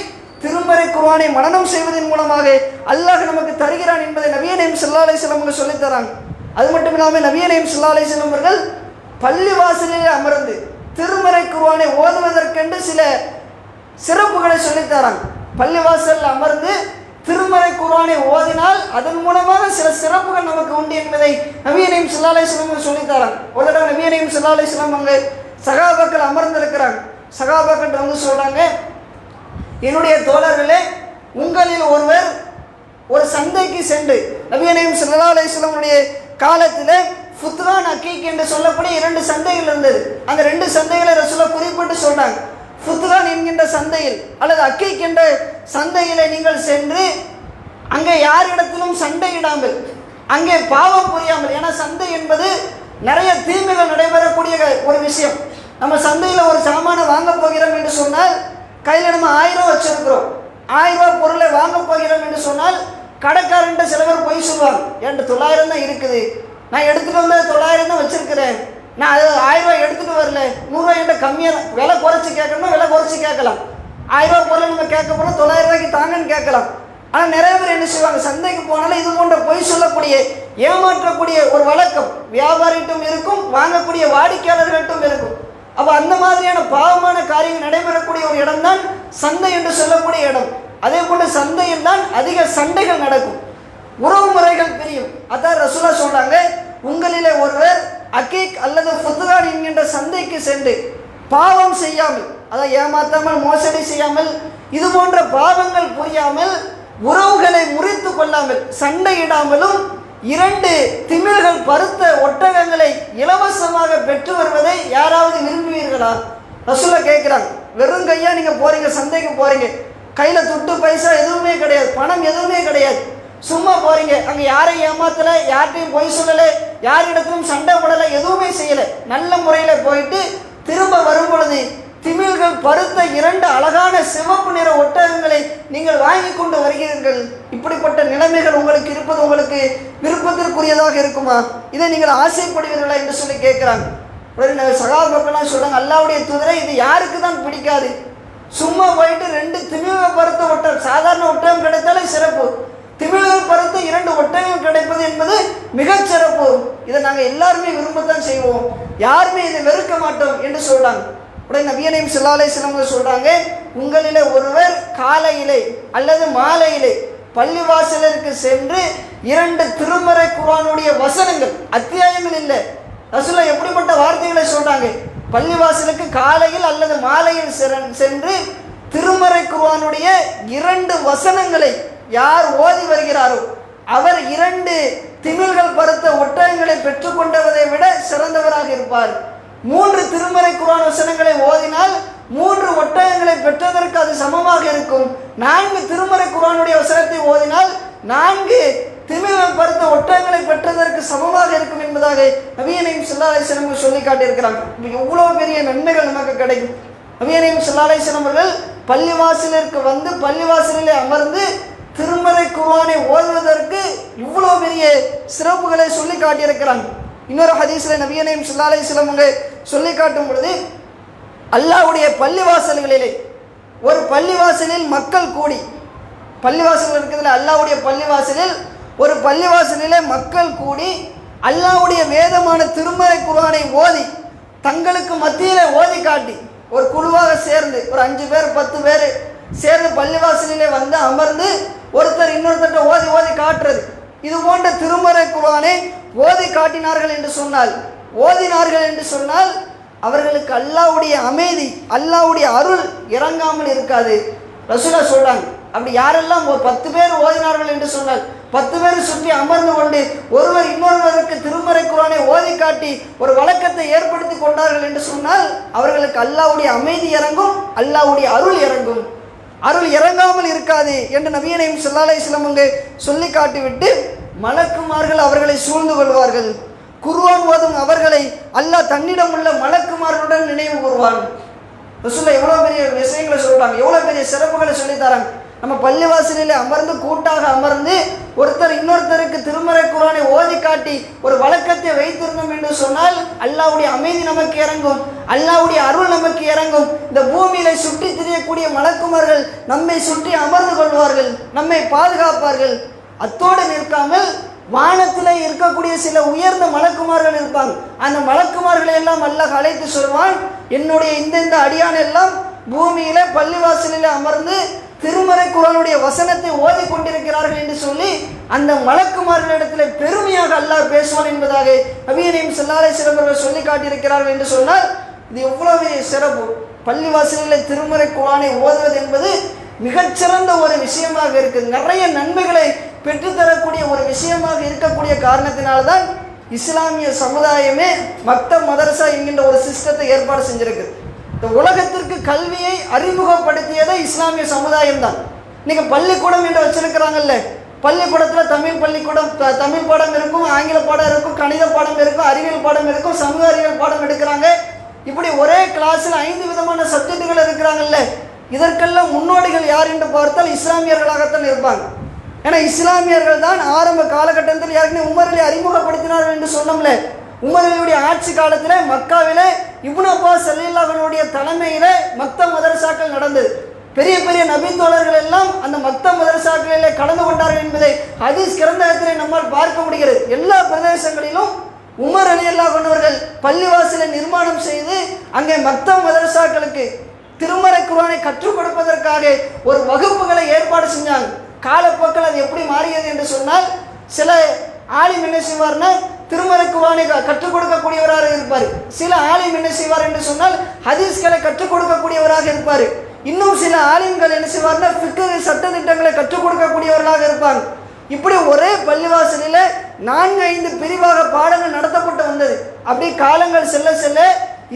திருமறை குர்ஆனை மனனம் செய்வதன் மூலமாக அல்லாஹ் நமக்கு தருகிறான் என்பதை நபி ஸல்லல்லாஹு அலைஹி வஸல்லம் அவர்கள் சொல்லித் தராங்க. அது மட்டும் இல்லாமல் நபி ஸல்லல்லாஹு அலைஹி வஸல்லம் அவர்கள் பள்ளி வாசலிலே அமர்ந்து திருமறை குர்ஆனை ஓதுவதற்கென்று சில சிறப்புகளை சொல்லித் தராங்க. பள்ளிவாசல் அமர்ந்து திருமறை குர்ஆனை ஓதினால் அதன் மூலமாக சில சிறப்புகள் நமக்கு உண்டு என்பதை நபி ஸல்லல்லாஹு அலைஹி வஸல்லம் சொல்லித் தராங்க. ஒரு தடவை நபி ஸல்லல்லாஹு அலைஹி வஸல்லம் அங்கே சகாபாக்கள் அமர்ந்திருக்கிறாங்க. சகாபாக்கள் வந்து சொல்றாங்க, என்னுடைய தோழர்களே, உங்களில் ஒருவர் ஒரு சந்தைக்கு சென்று, நபி ஸல்லல்லாஹு அலைஹி வஸல்லம் காலத்தில் ஃபுத்ரான் அக்கீக் என்று சொல்லக்கூடிய 2 சந்தைகள் இருந்தது. அந்த 2 சந்தைகளை ரசூலா குறிப்பிட்டு சொன்னாங்க. ஃபுத்ரான் என்கின்ற சந்தையில் அல்லது அக்கீக் என்ற சந்தையிலே நீங்கள் சென்று அங்கே யாரிடத்திலும் சண்டையிடாமல், அங்கே பாவம் புரியாமல், ஏன்னா சந்தை என்பது நிறைய தீமைகள் நடைபெறக்கூடிய ஒரு விஷயம். நம்ம சந்தையில் ஒரு சாமானை வாங்க போகிறோம் என்று சொன்னால் கையில் நம்ம 1000 ரூபா வச்சிருக்கிறோம், 1000 ரூபா பொருளை வாங்க போகிறோம் என்று சொன்னால் கடைக்காரன்ட்ட சில பேர் போய் சொல்லுவாங்க, என்கிட்ட 900 தான் இருக்குது, நான் எடுத்துகிட்டு வந்த 900 தான் வச்சிருக்கிறேன், நான் அது 1000 ரூபாய் எடுத்துகிட்டு வரல, 100 ரூபாய் என்கிட்ட கம்மியாக விலை குறைச்சி கேட்கணும்னா விலை குறைச்சி கேட்கலாம். 1000 ரூபா பொருளை நம்ம கேட்க போனால் 900 ரூபாய்க்கு தாங்கன்னு கேட்கலாம். ஆனால் நிறைய பேர் என்ன செய்வாங்க, சந்தைக்கு போனாலும் இது போன்ற பொய் சொல்லக்கூடிய ஏமாற்றக்கூடிய ஒரு வழக்கம் வியாபாரிகிட்டும் இருக்கும், வாங்கக்கூடிய வாடிக்கையாளர்கள்ட்டும் இருக்கும். அப்போ அந்த மாதிரியான பாவமான காரியங்கள் நடைபெறக்கூடிய ஒரு இடம் தான் சந்தை என்று சொல்லக்கூடிய இடம். அதே போன்று சந்தையில் தான் அதிக சண்டைகள் நடக்கும், உறவு முறைகள் பிரியும். அதான் ரசூலா சொல்றாங்க, உங்களிலே ஒருவர் அக்கீக் அல்லது ஃபுத்ரான் என்கின்ற சந்தைக்கு சென்று பாவம் செய்யாமல், அதை ஏமாத்தாமல், மோசடி செய்யாமல், இது போன்ற பாவங்கள் புரியாமல், உறவுகளை முறித்து கொள்ளாமல், சண்டையிடாமலும் 2 திமில்கள் பருத்த ஒட்டகங்களை இலவசமாக பெற்று வருவதை யாராவது விரும்புவீர்களா? ரசூலா கேட்குறாங்க. வெறும் கையா நீங்க போறீங்க, சந்தைக்கு போறீங்க, கையில துட்டு பைசா எதுவுமே கிடையாது, பணம் எதுவுமே கிடையாது, சும்மா போறீங்க, அங்க யாரையும் ஏமாத்தல, யார்கிட்டையும் பொய் சொல்லல, யாரிடத்திலும் சண்டை போடல, எதுவுமே செய்யல, நல்ல முறையில போயிட்டு திரும்ப வரும் பொழுது திமில்கள் பருத்த 2 அழகான சிவப்பு நிற ஒட்டகங்களை நீங்கள் வாங்கி கொண்டு வருகிறீர்கள். இப்படிப்பட்ட நிலைமைகள் உங்களுக்கு இருப்பது உங்களுக்கு விருப்பத்திற்குரியதாக இருக்குமா? இதை நீங்கள் ஆசைப்படுவீர்களா என்று சொல்லி கேட்கிறாங்க. சகாபாக்கெல்லாம் சொல்றாங்க, அல்லாஹ்வுடைய தூதரே, இது யாருக்கு தான் பிடிக்காது? சும்மா போயிட்டு 2 திமில்கள் பருத்த ஒட்டகம், சாதாரண ஒட்டகம் கிடைத்தாலே சிறப்பு, திமில்கள் பருத்த 2 ஒட்டகம் கிடைப்பது என்பது மிகச் சிறப்பு. இதை நாங்கள் எல்லாருமே விரும்பத்தான் செய்வோம், யாருமே இதை வெறுக்க மாட்டோம் என்று சொல்றாங்க. உடனே நபி ஸல்லல்லாஹு அலைஹி வஸல்லம் சொல்றாங்க, உங்களிலே ஒருவர் காலையிலே அல்லது மாலையிலே பள்ளிவாசலிற்கு சென்று 2 திருமறை குர்ஆனுடைய வசனங்கள், அத்தியாயங்கள் இல்லை, ரசூலுல்லாஹ் எப்படிப்பட்ட வார்த்தைகளை சொல்றாங்க? பள்ளிவாசலுக்கு காலையில் அல்லது மாலையில் சென்று திருமறை குர்ஆனுடைய 2 வசனங்களை யார் ஓதி வருகிறாரோ அவர் 2 திமில்கள் பருத்த ஒட்டகங்களை பெற்றுக்கொண்டவரை விட சிறந்தவராக இருப்பார். 3 திருமறை குர்ஆன் வசனங்களை ஓதினால் 3 ஒட்டகங்களை பெற்றதற்கு அது சமமாக இருக்கும். 4 திருமறை குர்ஆனுடைய வசனத்தை ஓதினால் 4 திமில்கள் பருத்த ஒட்டகங்களை பெற்றதற்கு சமமாக இருக்கும் என்பதாக நபிகள் நாயகம் ஸல்லல்லாஹு அலைஹி வஸல்லம் சொல்லி காட்டியிருக்கிறாங்க. எவ்வளோ பெரிய நன்மைகள் நமக்கு கிடைக்கும். நபிகள் நாயகம் ஸல்லல்லாஹு அலைஹி வஸல்லம் அவர்கள் பள்ளிவாசலிற்கு வந்து பள்ளிவாசலிலே அமர்ந்து திருமறை குர்ஆனை ஓதுவதற்கு இவ்வளோ பெரிய சிறப்புகளை சொல்லி காட்டியிருக்கிறாங்க. இன்னொரு ஹதீஸில் நபிகள் நாயகம் ஸல்லல்லாஹு அலைஹி வஸல்லம் அவங்க சொல்லி காட்டும் பொழுது, அல்லாஹ்வுடைய பள்ளிவாசல்களிலே ஒரு பள்ளிவாசலில் மக்கள் கூடி, பள்ளிவாசல் இருக்கிறதுல அல்லாஹ்வுடைய பள்ளிவாசலில் ஒரு பள்ளிவாசலிலே மக்கள் கூடி அல்லாஹ்வுடைய வேதமான திருமறை குர்ஆனை ஓதி தங்களுக்கு மத்தியில் ஓதி காட்டி ஒரு குழுவாக சேர்ந்து ஒரு 5 பேர் 10 பேர் சேர்ந்து பள்ளிவாசலிலே வந்து அமர்ந்து ஒருத்தர் இன்னொருத்தர் ஓதி ஓதி காட்டுறது, இது போன்ற திருமறை குர்ஆனை ஓதி காட்டினார்கள் என்று சொன்னால் அவர்களுக்கு அல்லாஹ்வுடைய அமைதி அல்லாஹ்வுடைய அருள் இறங்காமல் இருக்காது. ரசூலுல்லாஹ் சொல்றாங்க, அப்படி யாரெல்லாம் 10 பேர் ஓதினார்கள் என்று சொன்னால் 10 பேர் சுற்றி அமர்ந்து கொண்டு ஒருவர் இன்னொருவருக்கு திருமறை குர்ஆனை ஓதி காட்டி ஒரு வழக்கத்தை ஏற்படுத்தி கொண்டார்கள் என்று சொன்னால் அவர்களுக்கு அல்லாஹ்வுடைய அமைதி இறங்கும், அல்லாஹ்வுடைய அருள் இறங்கும். அருள் இறங்காமல் இருக்காது என்று நபிகள் நாயகம் ஸல்லல்லாஹு அலைஹி வஸல்லம் அவங்க சொல்லி காட்டிவிட்டு, மலக்குமார்கள் அவர்களை சூழ்ந்து கொள்வார்கள். குர்ஆன் ஓதும் அவர்களை அல்லாஹ் தன்னிடம் உள்ள மலக்குமார்களுடன் நினைவு கூறுவான். ரசூலுல்லாஹ் எவ்வளோ பெரிய விஷயங்களை சொல்றாங்க, எவ்வளோ பெரிய சிறப்புகளை சொல்லி தராங்க. நம்ம பள்ளிவாசலில் அமர்ந்து கூட்டாக அமர்ந்து ஒருத்தர் இன்னொருத்தருக்கு திருமறை குர்ஆனை ஓதி காட்டி ஒரு வழக்கத்தை வைத்திருந்தோம் என்று சொன்னால் அல்லாஹ்வுடைய அமைதி நமக்கு இறங்கும், அல்லாஹ்வுடைய அருள் நமக்கு இறங்கும். இந்த பூமியில சுற்றி திரியக்கூடிய மலக்குமார்கள் நம்மை சுற்றி அமர்ந்து கொள்வார்கள், நம்மை பாதுகாப்பார்கள். அத்தோடு நிற்காமல் வானத்தில் இருக்கக்கூடிய சில உயர்ந்த மலக்குமார்கள் இருப்பாங்க. அந்த மலக்குமார்களை எல்லாம் அல்லாஹ் அழைத்து சொல்வான், என்னுடைய இந்த அடியான் எல்லாம் பூமியில பள்ளிவாசலில் அமர்ந்து திருமறை குர்ஆனுடைய வசனத்தை ஓதி கொண்டிருக்கிறார்கள் என்று சொல்லி அந்த மலக்குமார்களிடத்தில் பெருமையாக அல்லாஹ் பேசுவான் என்பதாக நபிகள் நாயகம் ஸல்லல்லாஹு அலைஹி வஸல்லம் அவர்கள் சொல்லி காட்டியிருக்கிறார்கள் என்று சொன்னால் இது எவ்வளவு சிறப்பு. பள்ளிவாசலில் திருமறை குர்ஆனை ஓதுவது என்பது மிகச்சிறந்த ஒரு விஷயமாக இருக்குது. நிறைய நன்மைகளை பெற்றுத்தரக்கூடிய ஒரு விஷயமாக இருக்கக்கூடிய காரணத்தினால்தான் இஸ்லாமிய சமுதாயமே மக்தப் மதரசா என்கின்ற ஒரு சிஸ்டத்தை ஏற்பாடு செஞ்சிருக்கு. இந்த உலகத்திற்கு கல்வியை அறிமுகப்படுத்தியதே இஸ்லாமிய சமுதாயம் தான். இன்னைக்கு பள்ளிக்கூடம் என்று வச்சிருக்கிறாங்கல்ல, பள்ளிக்கூடத்தில் தமிழ் பள்ளிக்கூடம், தமிழ் பாடம் இருக்கும், ஆங்கில பாடம் இருக்கும், கணித பாடம் இருக்கும், அறிவியல் பாடம் இருக்கும், சமூக அறிவியல் பாடம் எடுக்கிறாங்க. இப்படி ஒரே கிளாஸில் 5 விதமான சப்ஜெக்டுகள் இருக்கிறாங்கல்ல. இதற்கெல்லாம் முன்னோடிகள் யார் என்று பார்த்தால் இஸ்லாமியர்களாகத்தான் இருப்பாங்க. ஏன்னா இஸ்லாமியர்கள் தான் ஆரம்ப காலகட்டத்தில் ஏற்கனவே உமர் அலி அறிமுகப்படுத்தினார்கள் என்று சொன்னோம்ல. உமர் அலியுடைய ஆட்சி காலத்தில் மக்காவிலே இப்னு அப்பாஸ் ரலியல்லாஹு அன்ஹுடைய தலைமையில மக்தப் மதரசாக்கள் நடந்தது. பெரிய பெரிய நபி தோழர்கள் எல்லாம் அந்த மக்தப் மதரசாக்களிலே கலந்து கொண்டார்கள் என்பதை ஹதீஸ் கிரந்தத்திலே நம்மால் பார்க்க முடிகிறது. எல்லா பிரதேசங்களிலும் உமர் ரலியல்லாஹு அன்ஹு அவர்கள் பள்ளிவாசலை நிர்மாணம் செய்து அங்கே மக்தப் மதரசாக்களுக்கு திருமறை குர்ஆனை கற்றுக் கொடுப்பதற்காக ஒரு வகுப்புகளை ஏற்பாடு செஞ்சாங்க. காலப்போக்கில் அது எப்படி மாறியது என்று சொன்னால், சில ஆலிம் என்ன செய்வார்னா திருமறை குர்ஆனை கற்றுக் கொடுக்கக்கூடியவராக இருப்பார். சில ஆலிம் என்ன செய்வார் என்று சொன்னால் ஹதீஸ்களை கற்றுக் கொடுக்கக்கூடியவராக இருப்பார். இன்னும் சில ஆலிம்கள் என்ன செய்வார்னா ஃபிக்ஹ் சட்டதிட்டங்களை கற்றுக் கொடுக்கக்கூடியவர்களாக இருப்பாங்க. இப்படி ஒரே பள்ளிவாசலில் 4-5 பிரிவாக பாடங்கள் நடத்தப்பட்டு வந்தது. அப்படி காலங்கள் செல்ல செல்ல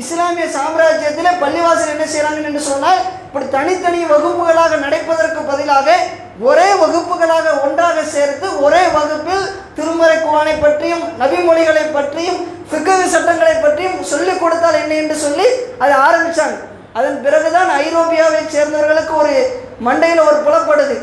இஸ்லாமிய சாம்ராஜ்யத்தில் பள்ளிவாசல் என்ன செய்கிறாங்க என்று சொன்னால் இப்படி தனித்தனி வகுப்புகளாக நடப்பதற்கு பதிலாக ஒரே வகுப்புகளாக ஒன்றாக சேர்த்து ஒரே வகுப்பில் திருமறை குர்ஆனை பற்றியும் நபிமொழிகளை பற்றியும் ஃபிக்ஹ் சட்டங்களை பற்றியும் சொல்லிக் கொடுத்தால் என்ன என்று சொல்லி அதை ஆரம்பித்தாங்க. அதன் பிறகுதான் ஐரோப்பியாவை சேர்ந்தவர்களுக்கு ஒரு மண்டையில் ஒரு புலப்படுது,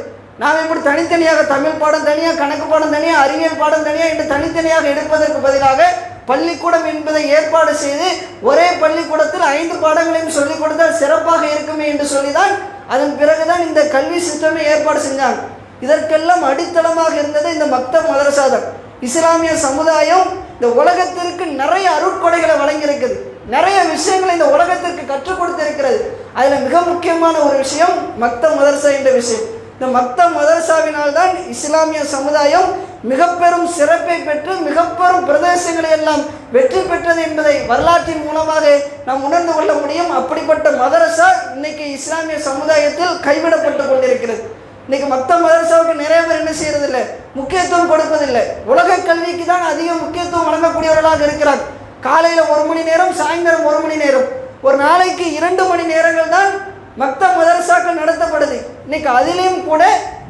நாம் இப்படி தனித்தனியாக தமிழ் பாடம் தனியாக, கணக்கு பாடம் தனியாக, அறிவியல் பாடம் தனியாக என்று தனித்தனியாக எடுப்பதற்கு பதிலாக பள்ளிக்கூடம் என்பதை ஏற்பாடு செய்து ஒரே பள்ளிக்கூடத்தில் 5 பாடங்களையும் சொல்லிக் கொடுத்தால் சிறப்பாக இருக்குமே என்று சொல்லிதான் அதன் பிறகுதான் இந்த கல்வி சிஸ்டமை ஏற்பாடு செஞ்சாங்க. இதற்கெல்லாம் அடித்தளமாக இருந்தது இந்த மக்தப் மதரசா தான். இஸ்லாமிய சமுதாயம் இந்த உலகத்திற்கு நிறைய அருட்கொடைகளை வழங்கியிருக்குது, நிறைய விஷயங்களை இந்த உலகத்திற்கு கற்றுக் கொடுத்திருக்கிறது. அதில் மிக முக்கியமான ஒரு விஷயம் மக்தப் மதரசா என்ற விஷயம். இந்த மக்தப் மதரசாவினால் தான் இஸ்லாமிய சமுதாயம் மிக பெரும் சிறப்பை பெற்று மிக பெரும் பிரதேசங்களை எல்லாம் வெற்றி பெற்றது என்பதை வரலாற்றின் மூலமாக நாம் உணர்ந்து கொள்ள முடியும். அப்படிப்பட்ட மதரசா இன்னைக்கு இஸ்லாமிய சமுதாயத்தில் கைவிடப்பட்டு கொண்டிருக்கிறது. இன்னைக்கு மற்ற மதரசாவுக்கு நிறைய பேர் என்ன செய்யறதில்லை, முக்கியத்துவம் கொடுப்பதில்லை. உலக கல்விக்கு தான் அதிக முக்கியத்துவம் வழங்கக்கூடியவர்களாக இருக்கிறார். காலையில் 1 மணி நேரம், சாயந்தரம் 1 மணி நேரம், ஒரு நாளைக்கு 2 மணி நேரங்கள் தான் மற்ற மதரசாக்கள் நடத்தப்படுது. இன்னைக்கு அதிலையும் கூட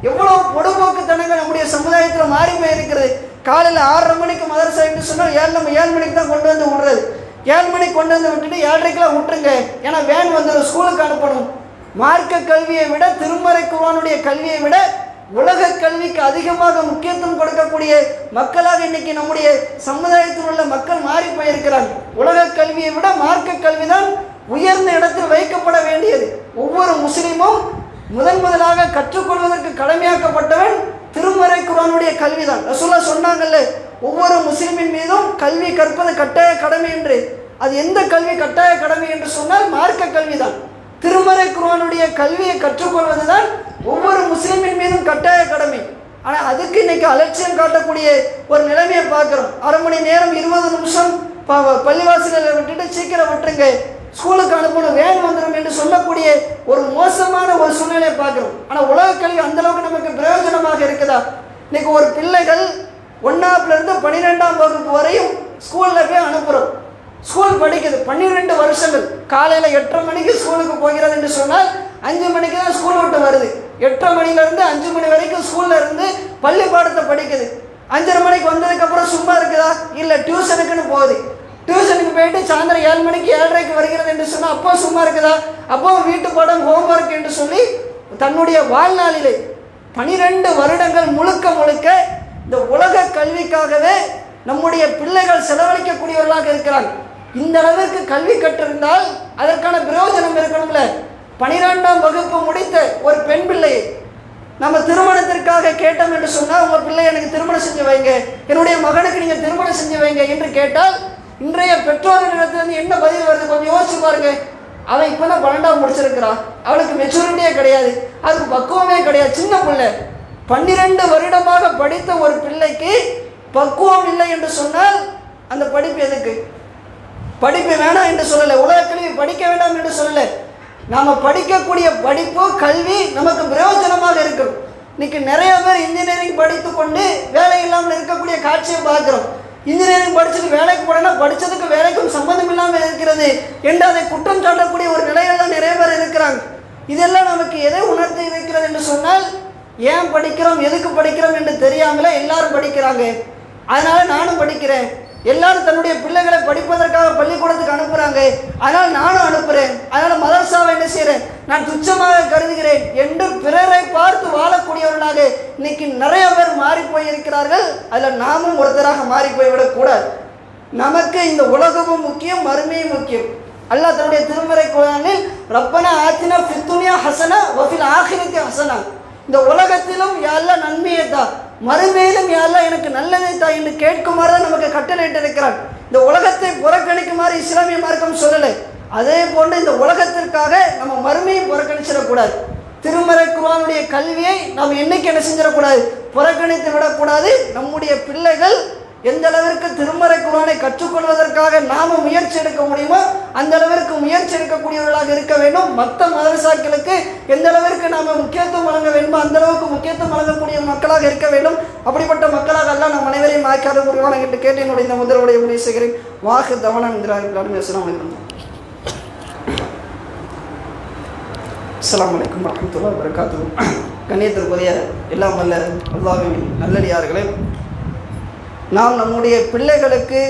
எவ்வளவு பொடுபோக்குத்தனங்கள் நம்முடைய சமுதாயத்தில் மாறி போயிருக்கிறது. காலையில் 6:30 மணிக்கு மதரசா என்று சொன்னால் 7 மணிக்கு தான் கொண்டு வந்து விடுறது. 7 மணிக்கு கொண்டு வந்து விட்டுட்டு 7:30க்கெல்லாம் விட்டுருங்க, ஏன்னா வேன் வந்துடும், ஸ்கூலுக்கு அனுப்பணும். மார்க்க கல்வியை விட, திருமறை குர்ஆனுடைய கல்வியை விட உலக கல்விக்கு அதிகமாக முக்கியத்துவம் கொடுக்கக்கூடிய மக்களாக இன்னைக்கு நம்முடைய சமுதாயத்தில் உள்ள மக்கள் மாறி போயிருக்கிறாங்க. உலக கல்வியை விட மார்க்க கல்விதான் உயர்ந்த இடத்தில் வைக்கப்பட வேண்டியது. ஒவ்வொரு முஸ்லீமும் முதலாக கற்றுக்கொள்வதற்கு கடமையாக்கப்பட்டவன் திருமறை குர்ஆனுடைய கல்விதான். ரசூலுல்லாஹ் சொன்னாங்கல்ல, ஒவ்வொரு முஸ்லிமின் மீதும் கல்வி கற்பது கட்டாய கடமை என்று. அது எந்த கல்வி கட்டாய கடமை என்று சொன்னால் மார்க்க கல்விதான். திருமறை குர்ஆனுடைய கல்வியை கற்றுக்கொள்வதுதான் ஒவ்வொரு முஸ்லிமின் மீதும் கட்டாய கடமை. ஆனால் அதுக்கு இன்னைக்கு அலட்சியம் காட்டக்கூடிய ஒரு நிலைமையை பார்க்குறோம். 1/2 மணி நேரம் 20 நிமிஷம் பள்ளிவாசலில் விட்டுட்டு சீக்கிரம் விட்டுருங்க, ஸ்கூலுக்கு அனுப்பணும், வேன் வந்துடும் என்று சொல்லக்கூடிய ஒரு மோசமான ஒரு சூழ்நிலையை பார்க்குறோம். ஆனால் உலக கல்வி அந்தளவுக்கு நமக்கு பிரயோஜனமாக இருக்குதா? இன்னைக்கு ஒரு பிள்ளைகள் 1ஆப்லேருந்து 12ஆம் வகுப்பு வரையும் ஸ்கூலில் போய் அனுப்புகிறோம். ஸ்கூல் படிக்குது 12 வருஷங்கள். காலையில் 8:30 மணிக்கு ஸ்கூலுக்கு போகிறது என்று சொன்னால் 5 மணிக்கு தான் ஸ்கூல் விட்டு வருது. 8:30 மணிலேருந்து 5 மணி வரைக்கும் ஸ்கூலில் இருந்து பள்ளி பாடத்தை படிக்குது. 5:30 மணிக்கு வந்ததுக்கப்புறம் சும்மா இருக்குதா? இல்லை, டியூஷனுக்குன்னு போகுது. டியூஷனுக்கு போயிட்டு சாயந்தரம் 7 மணிக்கு 7:30க்கு வருகிறது என்று சொன்னால் அப்போ சும்மா இருக்குதா? அப்போ வீட்டு பாடம், ஹோம்ஒர்க் என்று சொல்லி தன்னுடைய வாழ்நாளிலே 12 வருடங்கள் முழுக்க இந்த உலக கல்விக்காகவே நம்முடைய பிள்ளைகள் செலவழிக்கக்கூடியவர்களாக இருக்கிறாங்க. இந்த அளவிற்கு கல்வி கற்றிருந்தால் அதற்கான பிரயோஜனம் இருக்கணும்ல. 12ஆம் வகுப்பு முடித்த ஒரு பெண் பிள்ளையை நம்ம திருமணத்திற்காக கேட்டோம் என்று சொன்னால், உங்கள் பிள்ளை எனக்கு திருமணம் செஞ்சு வைங்க, என்னுடைய மகனுக்கு நீங்கள் திருமணம் செஞ்சு வைங்க என்று கேட்டால் இன்றைய பெற்றோர்களிடத்திலிருந்து என்ன பதில் வருது கொஞ்சம் யோசிச்சு பாருங்க. அவன் இப்போ தான் 12ஆம் முடிச்சிருக்கிறான், அவளுக்கு மெச்சூரிட்டியே கிடையாது, அதுக்கு பக்குவமே கிடையாது, சின்ன பிள்ளை. 12 வருடமாக படித்த ஒரு பிள்ளைக்கு பக்குவம் இல்லை என்று சொன்னால் அந்த படிப்பு எதுக்கு? படிப்பு வேணாம் என்று சொல்லலை, உலக கல்வி படிக்க வேண்டாம் என்று சொல்லலை. நாம் படிக்கக்கூடிய படிப்பு, கல்வி நமக்கு பிரயோஜனமாக இருக்கும். இன்னைக்கு நிறைய பேர் இன்ஜினியரிங் படித்து கொண்டு வேலை இல்லாமல் இருக்கக்கூடிய காட்சியை பார்க்குறோம். இன்ஜினியரிங் படிச்சுட்டு வேலைக்கு போனா படித்ததுக்கு வேலைக்கும் சம்பந்தம் இல்லாமல் இருக்கிறது என்று அதை குற்றம் சாட்டக்கூடிய ஒரு நிலையில் தான் நிறைய பேர் இருக்கிறாங்க. இதெல்லாம் நமக்கு எதை உணர்த்தி இருக்கிறது என்று சொன்னால், ஏன் படிக்கிறோம், எதுக்கு படிக்கிறோம் என்று தெரியாமலே எல்லாரும் படிக்கிறாங்க, அதனால் நானும் படிக்கிறேன். எல்லாரும் தன்னுடைய பிள்ளைகளை படிப்பதற்காக பள்ளிக்கூடத்துக்கு அனுப்புகிறாங்க, அதனால் நானும் அனுப்புகிறேன், அதனால் மதரசாவை என்ன செய்கிறேன், நான் துச்சமாக கருதுகிறேன் என்று பிறரை பார்த்து வாழக்கூடியவர்களாக இன்னைக்கு நிறைய பேர் மாறி போயிருக்கிறார்கள். அதில் நாமும் ஒருத்தராக மாறி போய்விடக்கூடாது. நமக்கு இந்த உலகமும் முக்கியம், மறுமையும் முக்கியம். அல்லாஹ் தன்னுடைய திருமறை குர்ஆனில் ரப்பனா ஆத்தினா ஃபித் துன்யா ஹஸனா வ ஃபில் ஆখিরাতি ஹஸனா, இந்த உலகத்திலும் யா அல்லாஹ் நன்மையை தா, மறுமையிலும் யா அல்லாஹ் எனக்கு நல்லதை தா என்று கேட்குமாறு தான் நமக்கு கட்டளையிட்டு இருக்கிறார். இந்த உலகத்தை புறக்கணிக்குமாறு இஸ்லாமிய மார்க்கம் சொல்லலை. அதே போன்று இந்த உலகத்திற்காக நம்ம மறுமையை புறக்கணிச்சிடக்கூடாது. திருமறை குர்ஆனுடைய கல்வியை நாம் என்னைக்கு என்ன செஞ்சிடக்கூடாது, புறக்கணித்து விடக்கூடாது. நம்முடைய பிள்ளைகள் எந்த அளவிற்கு திருமறை குர்ஆனை கற்றுக்கொள்வதற்காக நாம் முயற்சி எடுக்க முடியுமோ அந்த அளவிற்கு முயற்சி எடுக்கக்கூடியவர்களாக இருக்க வேண்டும். மற்ற மதரசாக்களுக்கு எந்த அளவிற்கு நாம் முக்கியத்துவம் வழங்க வேண்டுமோ அந்த அளவுக்கு முக்கியத்துவம் வழங்கக்கூடிய மக்களாக இருக்க வேண்டும். அப்படிப்பட்ட மக்களாக எல்லாம் நம் அனைவரையும் ஆக்காத புரிவான என்று கேட்டு என்னுடைய இந்த முதல்வருடைய முடிவு செய்கிறேன். வாக்கு தவணம் என்கிறார்கள். அஸ்ஸலாமு அலைக்கும் வரஹ்மத்துல்லாஹி வபரகாத்துஹு. கண்ணியத்திற்குரிய எல்லாம் வல்ல அல்லாஹ்வின் நல்லடியார்களே, நாம் நம்முடைய பிள்ளைகளுக்கு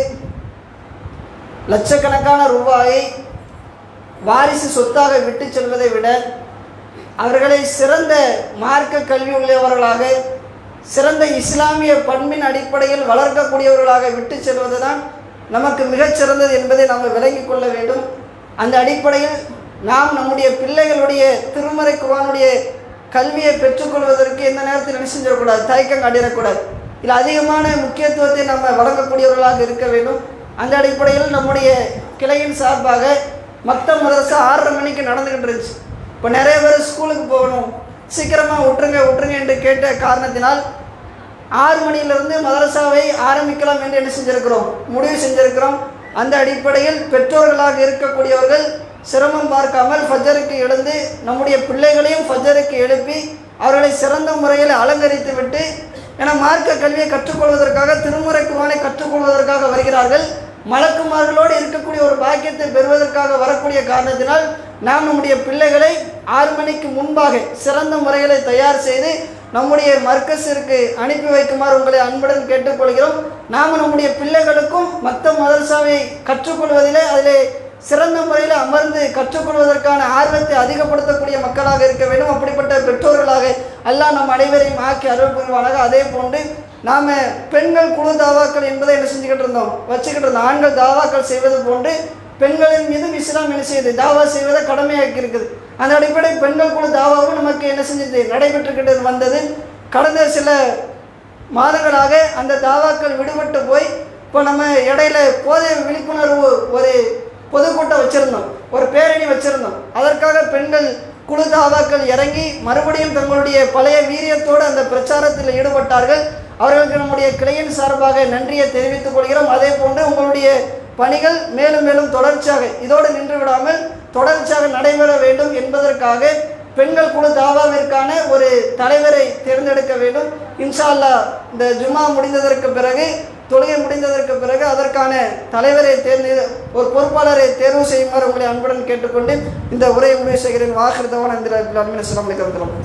லட்சக்கணக்கான ரூபாயை வாரிசு சொத்தாக விட்டு செல்வதை விட அவர்களை சிறந்த மார்க்க கல்வி உள்ளவர்களாக, சிறந்த இஸ்லாமிய பண்பின் அடிப்படையில் வளர்க்கக்கூடியவர்களாக விட்டு செல்வது தான் நமக்கு மிகச்சிறந்தது என்பதை நாம் விளங்கிக் கொள்ள வேண்டும். அந்த அடிப்படையில் நாம் நம்முடைய பிள்ளைகளுடைய திருமறை குர்ஆனுடைய கல்வியை பெற்றுக்கொள்வதற்கு எந்த நேரத்தில் என்ன செஞ்சிடக்கூடாது, தயக்கம் காட்டிடக்கூடாது. இதில் அதிகமான முக்கியத்துவத்தை நம்ம வழங்கக்கூடியவர்களாக இருக்க வேண்டும். அந்த அடிப்படையில் நம்முடைய கிளையின் சார்பாக மக்தப் மதரசா 6:30 மணிக்கு நடந்துக்கிட்டு இருந்துச்சு. இப்போ நிறைய பேர் ஸ்கூலுக்கு போகணும், சீக்கிரமாக விட்டுருங்க என்று கேட்ட காரணத்தினால் 6 மணியிலிருந்து மதரசாவை ஆரம்பிக்கலாம் என்று என்ன செஞ்சிருக்கிறோம், முடிவு செஞ்சிருக்கிறோம். அந்த அடிப்படையில் பெற்றோர்களாக இருக்கக்கூடியவர்கள் சிரமம் பார்க்காமல் ஃபஜருக்கு எழுந்து நம்முடைய பிள்ளைகளையும் ஃபஜருக்கு எழுப்பி அவர்களை சிறந்த முறையில் அலங்கரித்து விட்டு, ஏன்னா மார்க்க கல்வியை கற்றுக்கொள்வதற்காக திருமுறை குர்ஆனை கற்றுக்கொள்வதற்காக வருகிறார்கள். மலக்குமார்களோடு இருக்கக்கூடிய ஒரு பாக்கியத்தை பெறுவதற்காக வரக்கூடிய காரணத்தினால் நாம் நம்முடைய பிள்ளைகளை 6 மணிக்கு முன்பாக சிறந்த முறைகளை தயார் செய்து நம்முடைய மர்கஸிற்கு அனுப்பி வைக்குமாறு உங்களை அன்புடன் கேட்டுக்கொள்கிறோம். நாம் நம்முடைய பிள்ளைகளுக்கும் மற்ற மதரசாவை கற்றுக்கொள்வதிலே அதிலே சிறந்த முறையில் அமர்ந்து கற்றுக்கொள்வதற்கான ஆர்வத்தை அதிகப்படுத்தக்கூடிய மக்களாக இருக்க வேண்டும். அப்படிப்பட்ட பெற்றோர்களாக அல்லாஹ் நம் அனைவரையும் ஆக்கி அருள் புரிவானாக. அதே போன்று நாம் பெண்கள் குழு தாவாக்கள் என்பதை என்ன செஞ்சுக்கிட்டு இருந்தோம், வச்சுக்கிட்டு இருந்தோம். ஆண்கள் தாவாக்கள் செய்வது போன்று பெண்களின் மீதும் இஸ்லாம் என்ன செய்யுது, தாவா செய்வதை கடமையாக்கி இருக்குது. அந்த அடிப்படை பெண்கள் குழு தாவாவும் நமக்கு என்ன செஞ்சது, நடைபெற்றுக்கிட்டு வந்தது. கடந்த சில மாதங்களாக அந்த தாவாக்கள் விடுபட்டு போய் இப்போ நம்ம இடையில போதை விழிப்புணர்வு ஒரு பொதுக்கூட்டம் வச்சுருந்தோம், ஒரு பேரணி வச்சுருந்தோம். அதற்காக பெண்கள் குழு தாவாக்கள் இறங்கி மறுபடியும் தங்களுடைய பழைய வீரியத்தோடு அந்த பிரச்சாரத்தில் ஈடுபட்டார்கள். அவர்களுக்கு நம்முடைய கிளையின் சார்பாக நன்றியை தெரிவித்துக் கொள்கிறோம். அதே போன்று உங்களுடைய பணிகள் மேலும் மேலும் தொடர்ச்சியாக இதோடு நின்று விடாமல் தொடர்ச்சியாக நடைபெற வேண்டும் என்பதற்காக பெண்கள் குழு தாவாவிற்கான ஒரு தலைவரை தேர்ந்தெடுக்க வேண்டும். இன்ஷா அல்லாஹ் இந்த ஜும்மா முடிந்ததற்கு பிறகு, தொழுகை முடிந்ததற்கு பிறகு அதற்கான தலைவரை ஒரு பொறுப்பாளரை தேர்வு செய்யுமாறு உங்களை அன்புடன் கேட்டுக்கொண்டு இந்த உரையை முடிவு செய்கிறேன். வாஹிர்தவான் அஸ்ஸலாமு அலைக்கும்.